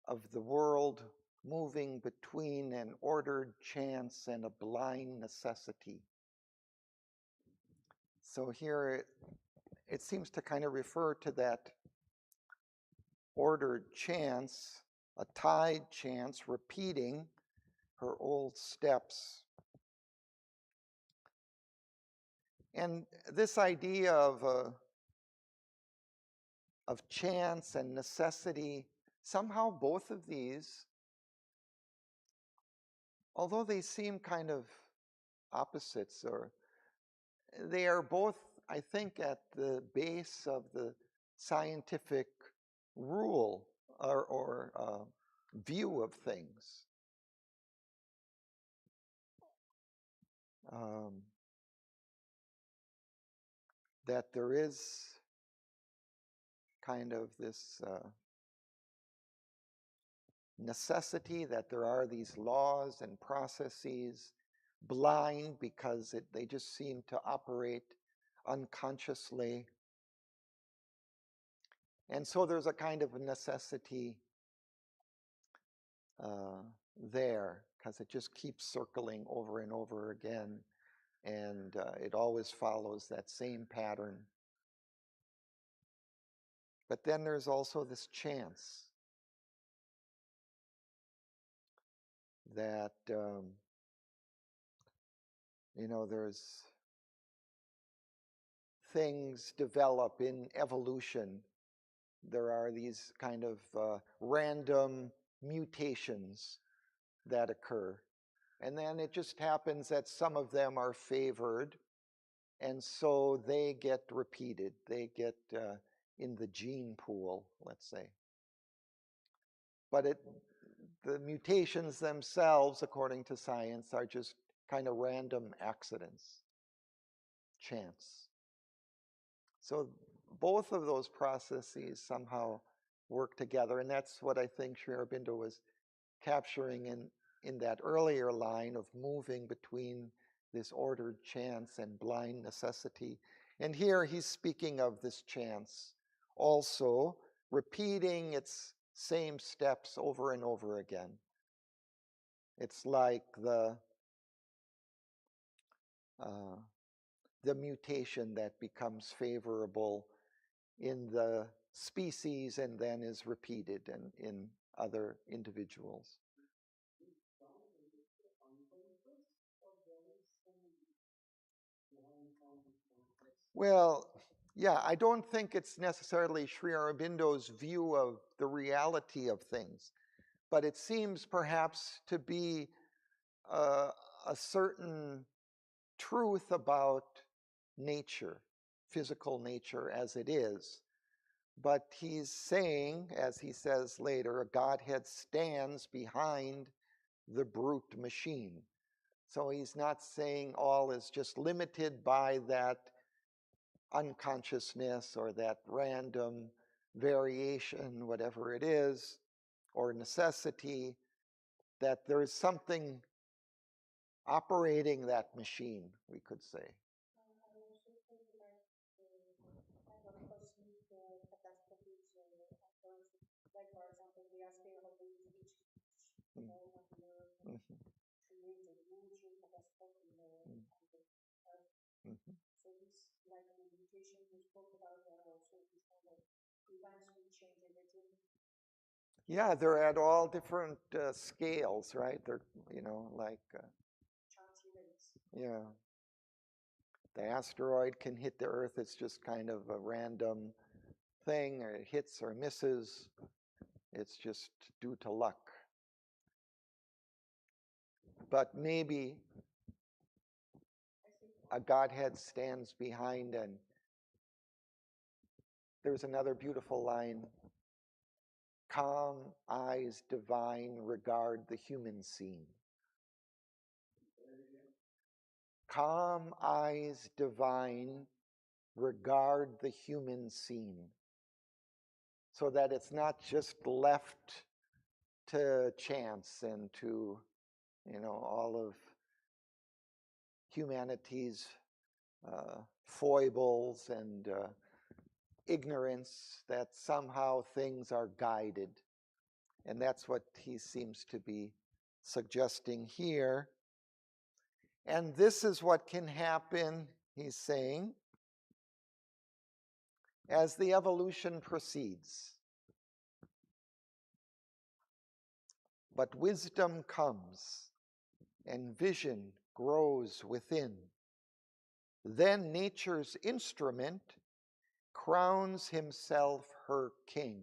of the world moving between an ordered chance and a blind necessity. So here it seems to kind of refer to that ordered chance, a tide chance repeating her old steps. And this idea of chance and necessity, somehow both of these, although they seem kind of opposites, or they are both, I think, at the base of the scientific rule or view of things. That there is kind of this necessity, that there are these laws and processes, blind because they just seem to operate unconsciously. And so there's a kind of a necessity there, because it just keeps circling over and over again, and it always follows that same pattern. But then there's also this chance that there's things develop in evolution. There are these kind of random mutations that occur. And then it just happens that some of them are favored, and so they get repeated. They get in the gene pool, let's say. But the mutations themselves, according to science, are just kind of random accidents, chance. So both of those processes somehow work together, and that's what I think Sri Aurobindo was capturing in that earlier line of moving between this ordered chance and blind necessity. And here he's speaking of this chance also repeating its same steps over and over again. It's like the mutation that becomes favorable in the species and then is repeated in other individuals. Well, yeah, I don't think it's necessarily Sri Aurobindo's view of the reality of things, but it seems perhaps to be a certain truth about nature, physical nature as it is. But he's saying, as he says later, a Godhead stands behind the brute machine. So he's not saying all is just limited by that unconsciousness or that random variation, whatever it is, or necessity, that there is something operating that machine, we could say. I also think that kind of cosmic catastrophes occurs, like for example, the asteroid which on the Earth creates a huge catastrophe on the Earth. So it's like the mutation you spoke about, and also this kind of events will change everything. Yeah, they're at all different scales, right? They're, like, yeah. The asteroid can hit the Earth. It's just kind of a random thing, or it hits or misses. It's just due to luck. But maybe a Godhead stands behind, and there's another beautiful line. Calm eyes divine regard the human scene. Calm eyes divine regard the human scene. So that it's not just left to chance and to, all of humanity's foibles and ignorance, that somehow things are guided. And that's what he seems to be suggesting here. And this is what can happen, he's saying, as the evolution proceeds. But wisdom comes, and vision grows within. Then nature's instrument crowns himself her king.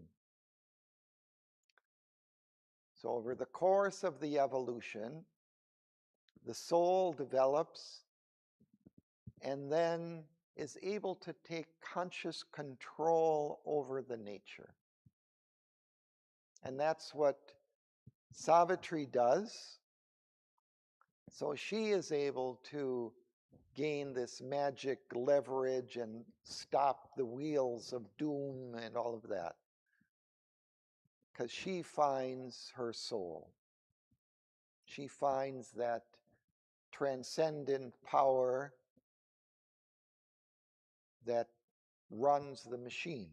So over the course of the evolution, the soul develops and then is able to take conscious control over the nature. And that's what Savitri does. So she is able to gain this magic leverage and stop the wheels of doom and all of that, because she finds her soul. She finds that transcendent power that runs the machine,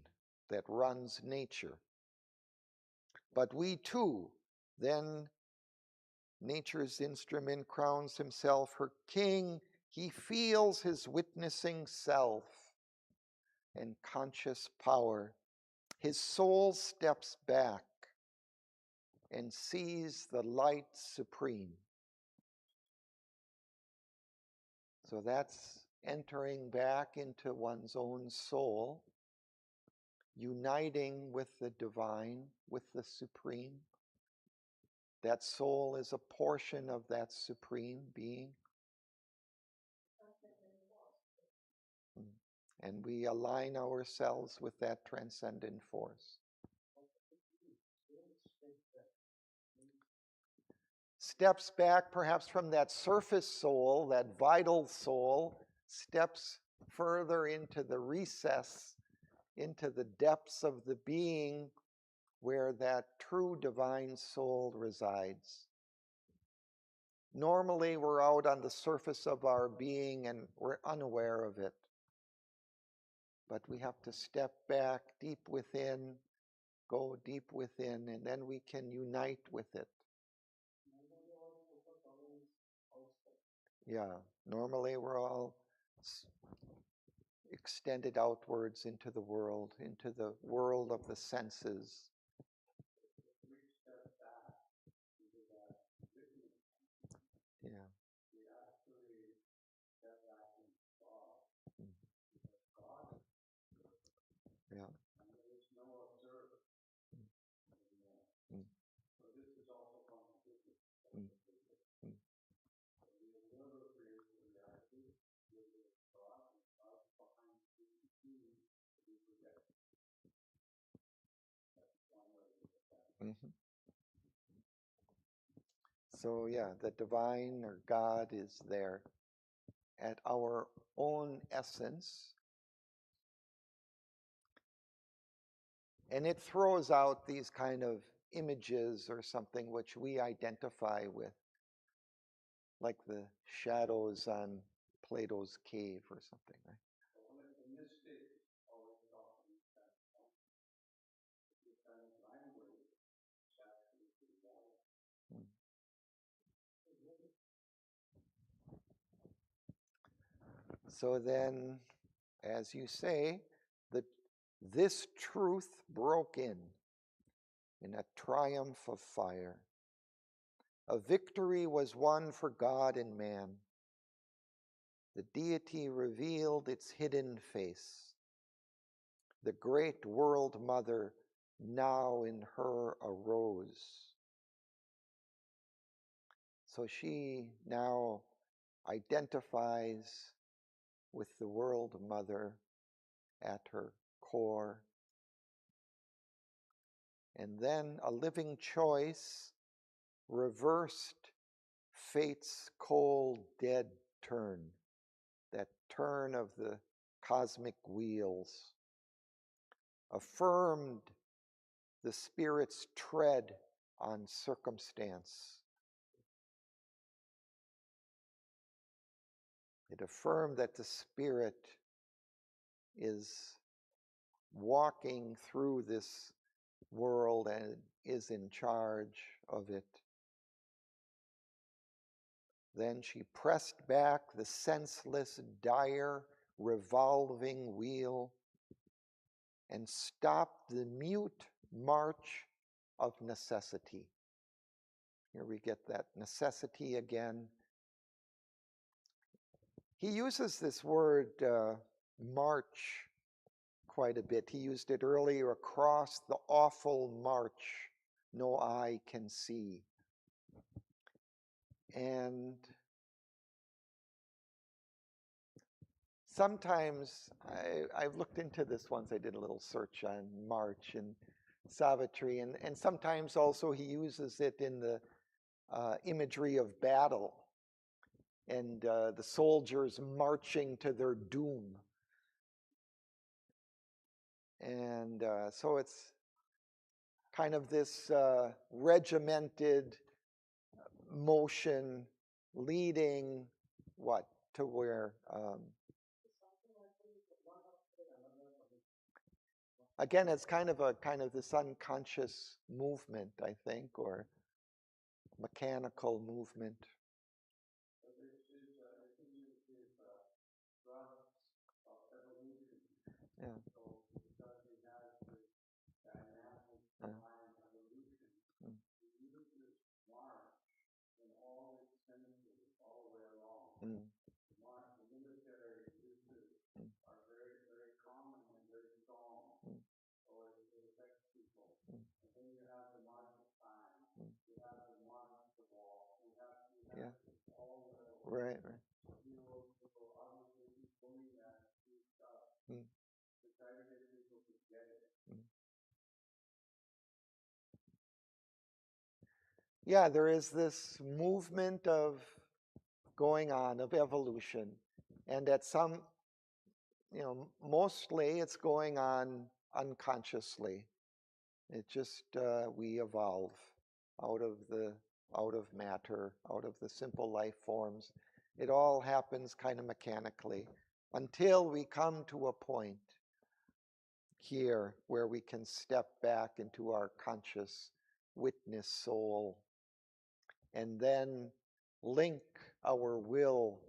that runs nature. But we too, then nature's instrument crowns himself her king. He feels his witnessing self and conscious power. His soul steps back and sees the light supreme. So that's entering back into one's own soul, uniting with the divine, with the supreme. That soul is a portion of that supreme being. And we align ourselves with that transcendent force. Steps back perhaps from that surface soul, that vital soul, steps further into the recess, into the depths of the being where that true divine soul resides. Normally, we're out on the surface of our being and we're unaware of it. But we have to step back deep within, go deep within, and then we can unite with it. Yeah, normally we're all extended outwards into the world of the senses. Yeah. Yeah. Mm. Mm. Mm. Mm-hmm. So yeah, the divine or God is there at our own essence. And it throws out these kind of images or something which we identify with, like the shadows on Plato's cave or something, right? So then, as you say, this truth broke in a triumph of fire. A victory was won for God and man. The deity revealed its hidden face. The great world mother now in her arose. So she now identifies with the World Mother at her core. And then a living choice reversed fate's cold, dead turn, that turn of the cosmic wheels, affirmed the Spirit's tread on circumstance. It affirmed that the Spirit is walking through this world and is in charge of it. Then she pressed back the senseless, dire, revolving wheel and stopped the mute march of necessity. Here we get that necessity again. He uses this word march quite a bit. He used it earlier, across the awful march no eye can see. And sometimes, I've looked into this once, I did a little search on march and Savitri, and sometimes also he uses it in the imagery of battle and the soldiers marching to their doom. And so it's kind of this regimented motion leading what to where. Again, it's kind of this unconscious movement, I think, or mechanical movement. Yeah. Mm. Yeah. Right. Mm. Mm. Yeah, there is this movement of going on, of evolution, and at some, mostly it's going on unconsciously. It just we evolve out of matter, out of the simple life forms. It all happens kind of mechanically until we come to a point here where we can step back into our conscious witness soul and then link our will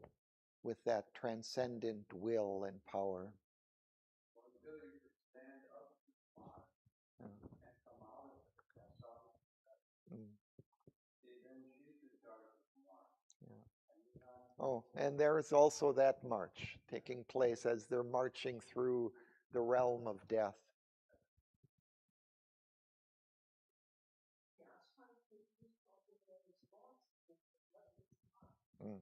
with that transcendent will and power. Oh, and there's also that march taking place as they're marching through the realm of death. Mm.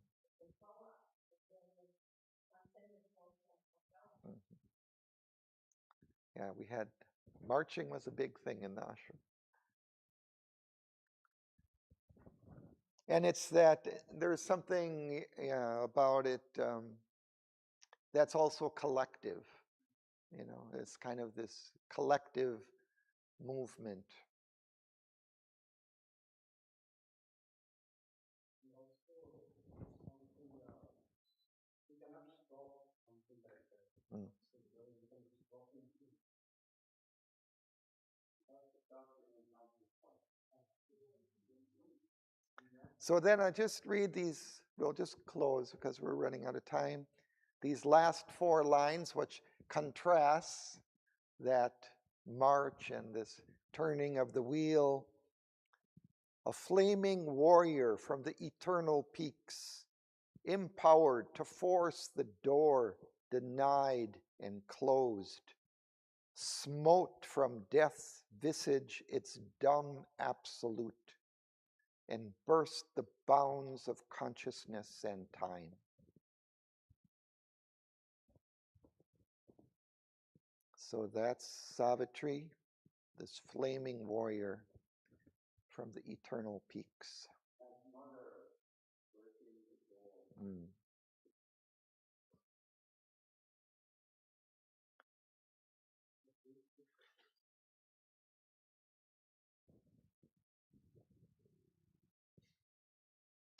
Mm. Yeah, we had marching was a big thing in the ashram. And it's that there's something about it that's also collective. It's kind of this collective movement. Mm. So then I just read these, we'll just close because we're running out of time. These last 4 lines, which contrasts that march and this turning of the wheel. A flaming warrior from the eternal peaks, empowered to force the door denied and closed, smote from death's visage its dumb absolute, and burst the bounds of consciousness and time. So that's Savitri, this flaming warrior from the eternal peaks. Mm.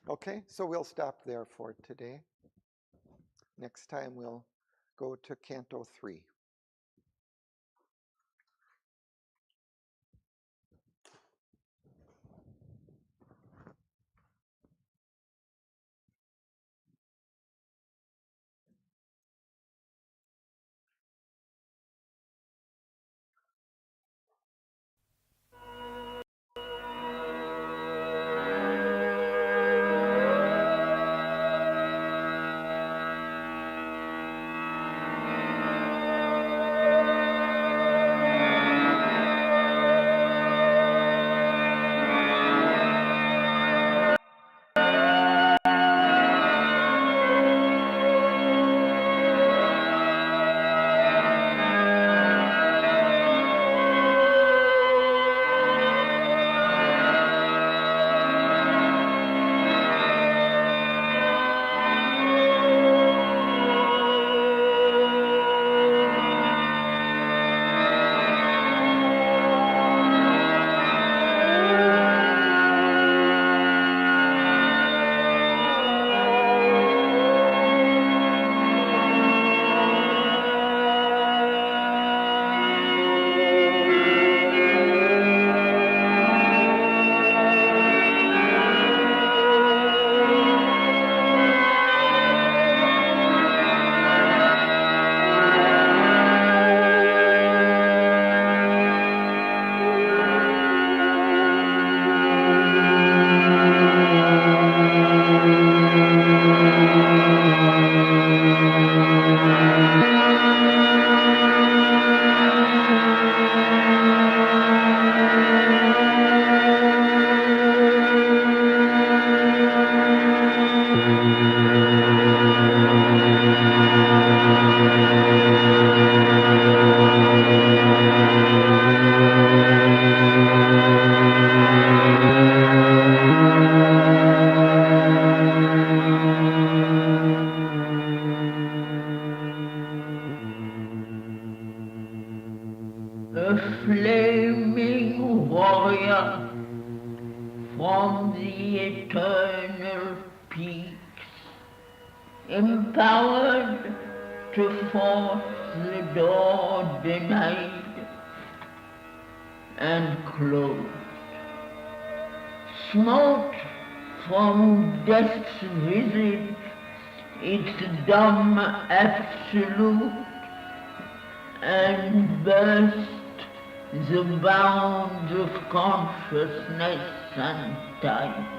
Okay, so we'll stop there for today. Next time we'll go to Canto 3. A flaming warrior from the eternal peaks, empowered to force the door denied and closed, smote from death's visage its dumb absolute, and burst the bounds of consciousness and time.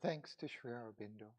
Thanks to Sri Aurobindo.